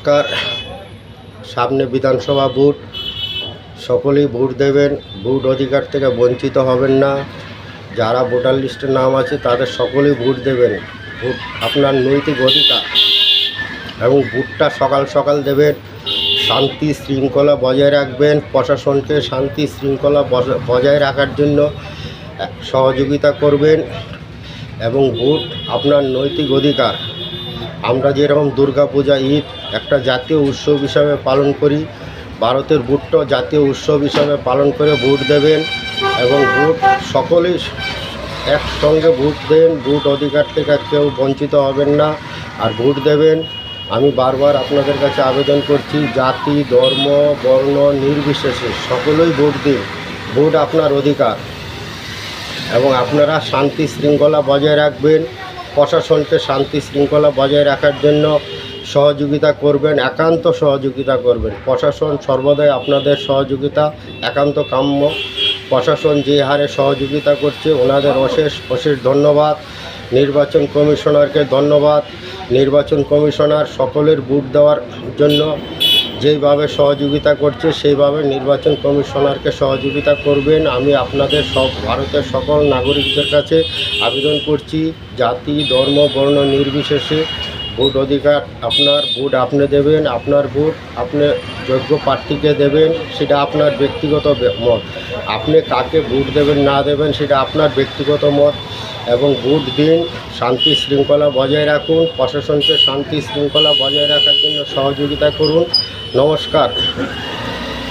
নমস্কার। সামনে বিধানসভা ভোট, সকলেই ভোট দেবেন। ভোট অধিকার থেকে বঞ্চিত হবেন না। যারা ভোটার লিস্টের নাম আছে তাদের সকলেই ভোট দেবেন। ভোট আপনার নৈতিক অধিকার এবং ভোটটা সকাল সকাল দেবেন। শান্তি শৃঙ্খলা বজায় রাখবেন। প্রশাসনকে শান্তি শৃঙ্খলা বজায় রাখার জন্য সহযোগিতা করবেন এবং ভোট আপনার নৈতিক অধিকার। আমরা যেরকম দুর্গাপূজা, ঈদ একটা জাতীয় উৎসব হিসাবে পালন করি, ভারতের ভোটটাও জাতীয় উৎসব হিসাবে পালন করে ভোট দেবেন এবং ভোট সকলেই একসঙ্গে ভোট দেন। ভোট অধিকার থেকে কেউ বঞ্চিত হবেন না আর ভোট দেবেন। আমি বারবার আপনাদের কাছে আবেদন করছি, জাতি ধর্ম বর্ণ নির্বিশেষে সকলেই ভোট দিন। ভোট আপনার অধিকার এবং আপনারা শান্তি শৃঙ্খলা বজায় রাখবেন। প্রশাসনকে শান্তি শৃঙ্খলা বজায় রাখার জন্য সহযোগিতা করবেন, একান্ত সহযোগিতা করবেন। প্রশাসন সর্বদাই আপনাদের সহযোগিতা একান্ত কাম্য। প্রশাসন যে হারে সহযোগিতা করছে ওনাদের অশেষ অশেষ ধন্যবাদ। নির্বাচন কমিশনারকে ধন্যবাদ। নির্বাচন কমিশনার সকলের ভোট দেওয়ার জন্য যেইভাবে সহযোগিতা করছে সেইভাবে নির্বাচন কমিশনারকে সহযোগিতা করবেন। আমি আপনাদের ভারতের সকল নাগরিকদের কাছে আবেদন করছি, জাতি ধর্ম বর্ণ নির্বিশেষে ভোট অধিকার আপনার। ভোট আপনি দেবেন, আপনার ভোট আপনি যোগ্য প্রার্থীকে দেবেন, সেটা আপনার ব্যক্তিগত মত। আপনি কাকে ভোট দেবেন না দেবেন সেটা আপনার ব্যক্তিগত মত এবং ভোট দিন। শান্তি শৃঙ্খলা বজায় রাখুন। প্রশাসনকে শান্তি শৃঙ্খলা বজায় রাখার জন্য সহযোগিতা করুন। নমস্কার।